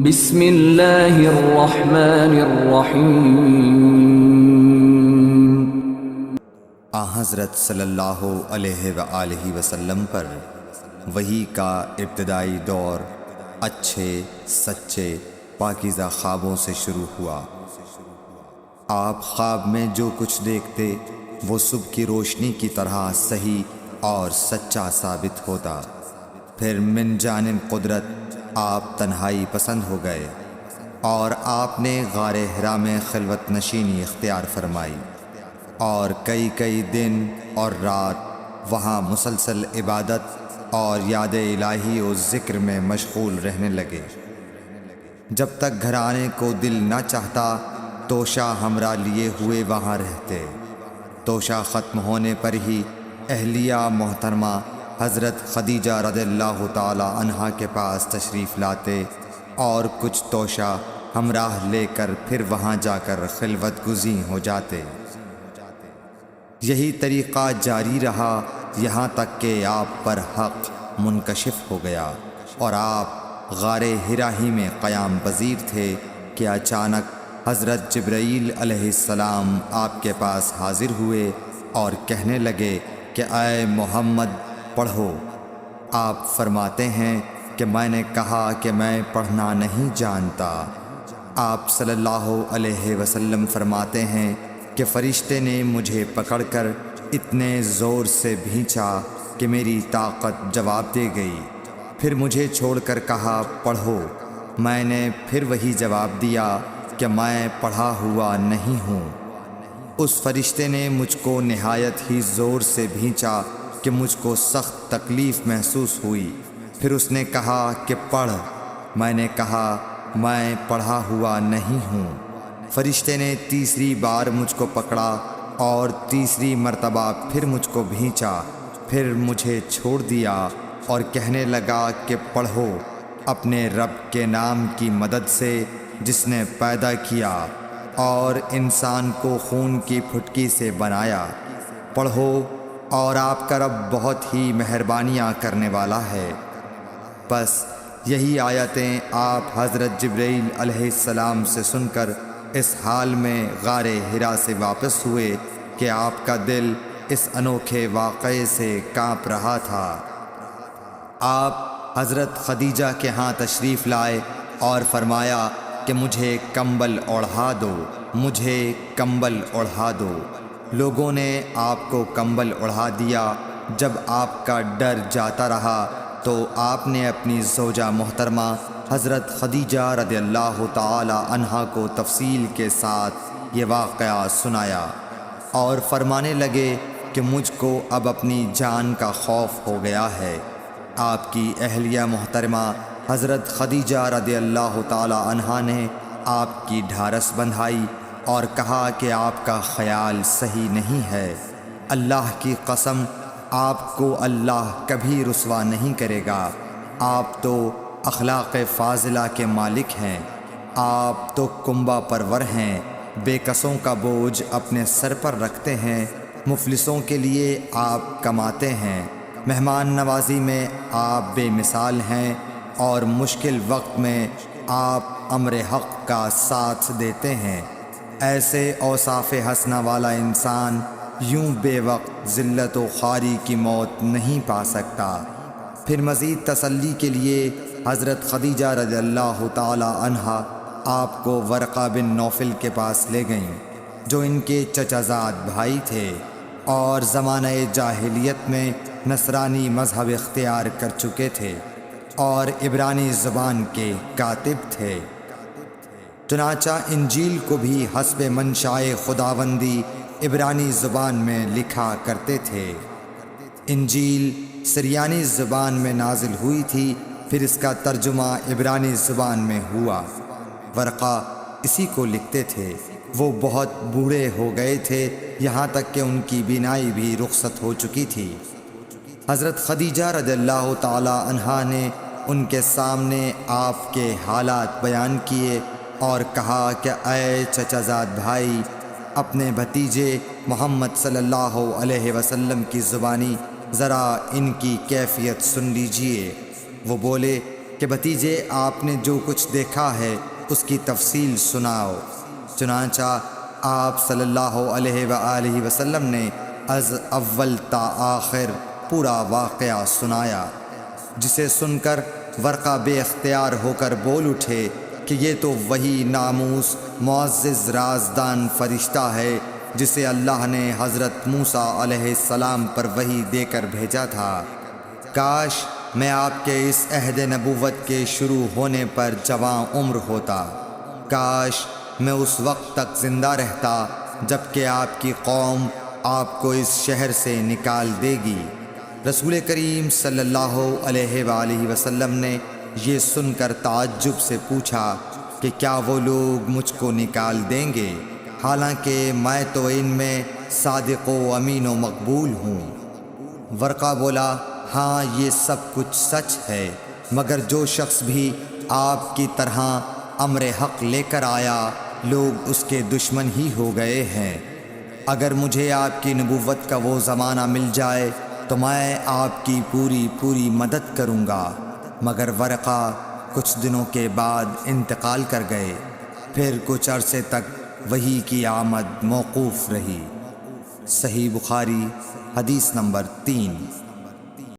بسم اللہ الرحمن الرحیم۔ حضرت صلی اللہ علیہ وآلہ وسلم پر وحی کا ابتدائی دور اچھے سچے پاکیزہ خوابوں سے شروع ہوا۔ آپ خواب میں جو کچھ دیکھتے وہ صبح کی روشنی کی طرح صحیح اور سچا ثابت ہوتا۔ پھر من جانب قدرت آپ تنہائی پسند ہو گئے اور آپ نے غار حرا میں خلوت نشینی اختیار فرمائی اور کئی دن اور رات وہاں مسلسل عبادت اور یاد الہی و ذکر میں مشغول رہنے لگے۔ جب تک گھر آنے کو دل نہ چاہتا توشہ ہمراہ لیے ہوئے وہاں رہتے۔ توشہ ختم ہونے پر ہی اہلیہ محترمہ حضرت خدیجہ رضی اللہ تعالی عنہا کے پاس تشریف لاتے اور کچھ توشہ ہمراہ لے کر پھر وہاں جا کر خلوت گزین ہو جاتے۔ یہی طریقہ جاری رہا یہاں تک کہ آپ پر حق منکشف ہو گیا اور آپ غار حرا ہی میں قیام پذیر تھے کہ اچانک حضرت جبرائیل علیہ السلام آپ کے پاس حاضر ہوئے اور کہنے لگے کہ اے محمد پڑھو۔ آپ فرماتے ہیں کہ میں نے کہا کہ میں پڑھنا نہیں جانتا۔ آپ صلی اللہ علیہ وسلم فرماتے ہیں کہ فرشتے نے مجھے پکڑ کر اتنے زور سے بھینچا کہ میری طاقت جواب دے گئی۔ پھر مجھے چھوڑ کر کہا پڑھو۔ میں نے پھر وہی جواب دیا کہ میں پڑھا ہوا نہیں ہوں۔ اس فرشتے نے مجھ کو نہایت ہی زور سے بھینچا کہ مجھ کو سخت تکلیف محسوس ہوئی۔ پھر اس نے کہا کہ پڑھ۔ میں نے کہا میں پڑھا ہوا نہیں ہوں۔ فرشتے نے تیسری بار مجھ کو پکڑا اور تیسری مرتبہ پھر مجھ کو بھینچا۔ پھر مجھے چھوڑ دیا اور کہنے لگا کہ پڑھو اپنے رب کے نام کی مدد سے جس نے پیدا کیا اور انسان کو خون کی پھٹکی سے بنایا۔ پڑھو اور آپ کا رب بہت ہی مہربانیاں کرنے والا ہے۔ بس یہی آیتیں آپ حضرت جبرائیل علیہ السلام سے سن کر اس حال میں غار حرا سے واپس ہوئے کہ آپ کا دل اس انوکھے واقعے سے کانپ رہا تھا۔ آپ حضرت خدیجہ کے ہاں تشریف لائے اور فرمایا کہ مجھے کمبل اوڑھا دو، مجھے کمبل اوڑھا دو۔ لوگوں نے آپ کو کمبل اوڑھا دیا۔ جب آپ کا ڈر جاتا رہا تو آپ نے اپنی زوجہ محترمہ حضرت خدیجہ رضی اللہ تعالی عنہا کو تفصیل کے ساتھ یہ واقعہ سنایا اور فرمانے لگے کہ مجھ کو اب اپنی جان کا خوف ہو گیا ہے۔ آپ کی اہلیہ محترمہ حضرت خدیجہ رضی اللہ تعالی عنہا نے آپ کی ڈھارس بندھائی اور کہا کہ آپ کا خیال صحیح نہیں ہے۔ اللہ کی قسم آپ کو اللہ کبھی رسوا نہیں کرے گا۔ آپ تو اخلاق فاضلہ کے مالک ہیں۔ آپ تو کنبہ پرور ہیں، بے کسوں کا بوجھ اپنے سر پر رکھتے ہیں، مفلسوں کے لیے آپ کماتے ہیں، مہمان نوازی میں آپ بے مثال ہیں اور مشکل وقت میں آپ امر حق کا ساتھ دیتے ہیں۔ ایسے اوصاف حسنہ والا انسان یوں بے وقت ذلت و خواری کی موت نہیں پا سکتا۔ پھر مزید تسلی کے لیے حضرت خدیجہ رضی اللہ تعالی عنہا آپ کو ورقہ بن نوفل کے پاس لے گئیں جو ان کے چچا زاد بھائی تھے اور زمانہ جاہلیت میں نصرانی مذہب اختیار کر چکے تھے اور عبرانی زبان کے کاتب تھے۔ چنانچہ انجیل کو بھی حسب منشائے خداوندی عبرانی زبان میں لکھا کرتے تھے۔ انجیل سریانی زبان میں نازل ہوئی تھی، پھر اس کا ترجمہ عبرانی زبان میں ہوا۔ ورقہ اسی کو لکھتے تھے۔ وہ بہت بوڑھے ہو گئے تھے، یہاں تک کہ ان کی بینائی بھی رخصت ہو چکی تھی۔ حضرت خدیجہ رضی اللہ تعالی عنہا نے ان کے سامنے آپ کے حالات بیان کیے اور کہا کہ اے چچا زاد بھائی، اپنے بھتیجے محمد صلی اللہ علیہ وسلم کی زبانی ذرا ان کی کیفیت سن لیجئے۔ وہ بولے کہ بھتیجے آپ نے جو کچھ دیکھا ہے اس کی تفصیل سناؤ۔ چنانچہ آپ صلی اللہ علیہ وآلہ وسلم نے از اول تا آخر پورا واقعہ سنایا، جسے سن کر ورقہ بے اختیار ہو کر بول اٹھے کہ یہ تو وہی ناموس معزز رازدان فرشتہ ہے جسے اللہ نے حضرت موسیٰ علیہ السلام پر وحی دے کر بھیجا تھا۔ کاش میں آپ کے اس عہد نبوت کے شروع ہونے پر جواں عمر ہوتا، کاش میں اس وقت تک زندہ رہتا جب کہ آپ کی قوم آپ کو اس شہر سے نکال دے گی۔ رسول کریم صلی اللہ علیہ وآلہ وسلم نے یہ سن کر تعجب سے پوچھا کہ کیا وہ لوگ مجھ کو نکال دیں گے، حالانکہ میں تو ان میں صادق و امین و مقبول ہوں؟ ورقہ بولا، ہاں یہ سب کچھ سچ ہے، مگر جو شخص بھی آپ کی طرح امر حق لے کر آیا لوگ اس کے دشمن ہی ہو گئے ہیں۔ اگر مجھے آپ کی نبوت کا وہ زمانہ مل جائے تو میں آپ کی پوری مدد کروں گا، مگر ورقہ کچھ دنوں کے بعد انتقال کر گئے، پھر کچھ عرصے تک وحی کی آمد موقوف رہی۔ صحیح بخاری حدیث نمبر 3۔